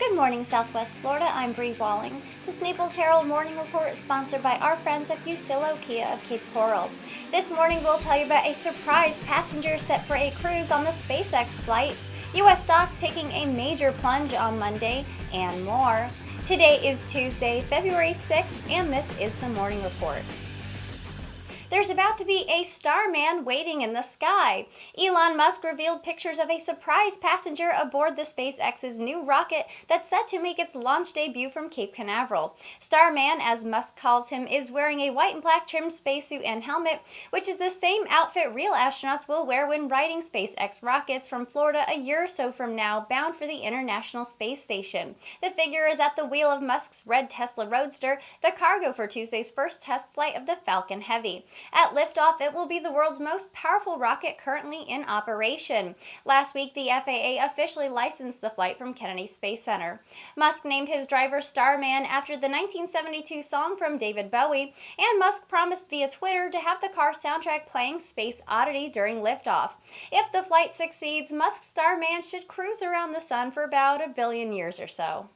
Good morning, Southwest Florida. I'm Bri Walling. This Naples Herald Morning Report is sponsored by our friends at Fusillo Kia of Cape Coral. This morning, we'll tell you about a surprise passenger set for a cruise on the SpaceX flight, U.S. stocks taking a major plunge on Monday, and more. Today is Tuesday, February 6th, and this is the Morning Report. There's about to be a starman waiting in the sky. Elon Musk revealed pictures of a surprise passenger aboard the SpaceX's new rocket that's set to make its launch debut from Cape Canaveral. Starman, as Musk calls him, is wearing a white and black trimmed spacesuit and helmet, which is the same outfit real astronauts will wear when riding SpaceX rockets from Florida a year or so from now, bound for the International Space Station. The figure is at the wheel of Musk's red Tesla Roadster, the cargo for Tuesday's first test flight of the Falcon Heavy. At liftoff, it will be the world's most powerful rocket currently in operation. Last week, the FAA officially licensed the flight from Kennedy Space Center. Musk named his driver Starman after the 1972 song from David Bowie, and Musk promised via Twitter to have the car soundtrack playing Space Oddity during liftoff. If the flight succeeds, Musk's Starman should cruise around the sun for about a billion years or so.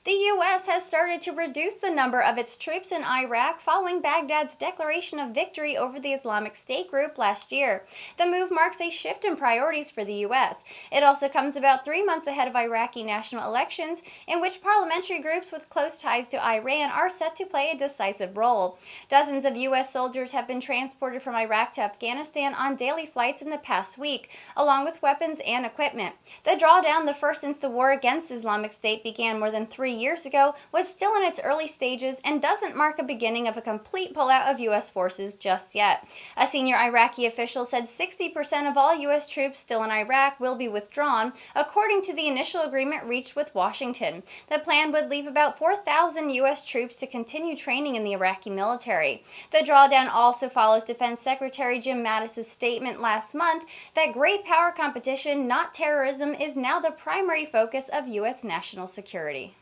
The U.S. has started to reduce the number of its troops in Iraq following Baghdad's declaration of victory over the Islamic State group last year. The move marks a shift in priorities for the U.S. It also comes about 3 months ahead of Iraqi national elections, in which parliamentary groups with close ties to Iran are set to play a decisive role. Dozens of U.S. soldiers have been transported from Iraq to Afghanistan on daily flights in the past week, along with weapons and equipment. The drawdown, the first since the war against Islamic State began more than 3 years ago, was still in its early stages and doesn't mark a beginning of a complete pullout of U.S. forces just yet. A senior Iraqi official said 60% of all U.S. troops still in Iraq will be withdrawn, according to the initial agreement reached with Washington. The plan would leave about 4,000 U.S. troops to continue training in the Iraqi military. The drawdown also follows Defense Secretary Jim Mattis's statement last month that great power competition, not terrorism, is now the primary focus of U.S. national security.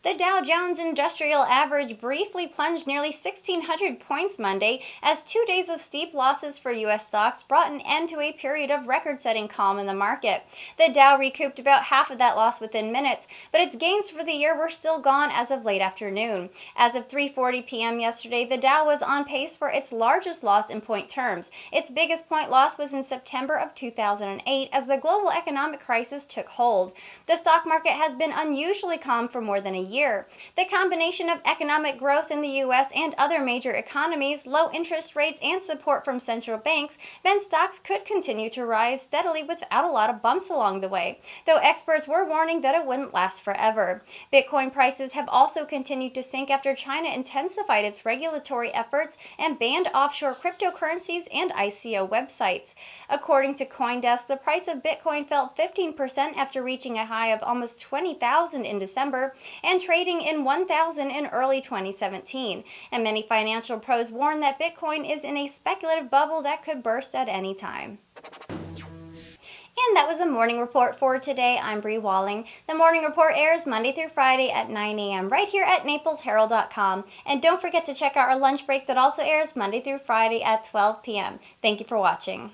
The Dow Jones Industrial Average briefly plunged nearly 1,600 points Monday as 2 days of steep losses for U.S. stocks brought an end to a period of record-setting calm in the market. The Dow recouped about half of that loss within minutes, but its gains for the year were still gone as of late afternoon. As of 3:40 p.m. yesterday, the Dow was on pace for its largest loss in point terms. Its biggest point loss was in September of 2008 as the global economic crisis took hold. The stock market has been unusually calm for more than a year. The combination of economic growth in the U.S. and other major economies, low interest rates, and support from central banks meant stocks could continue to rise steadily without a lot of bumps along the way, though experts were warning that it wouldn't last forever. Bitcoin prices have also continued to sink after China intensified its regulatory efforts and banned offshore cryptocurrencies and ICO websites. According to CoinDesk, the price of Bitcoin fell 15% after reaching a high of almost 20,000 in December and trading in 1,000 in early 2017. And many financial pros warn that Bitcoin is in a speculative bubble that could burst at any time. And that was the Morning Report for today. I'm Bri Walling. The Morning Report airs Monday through Friday at 9 a.m. right here at NaplesHerald.com. And don't forget to check out our lunch break that also airs Monday through Friday at 12 p.m. Thank you for watching.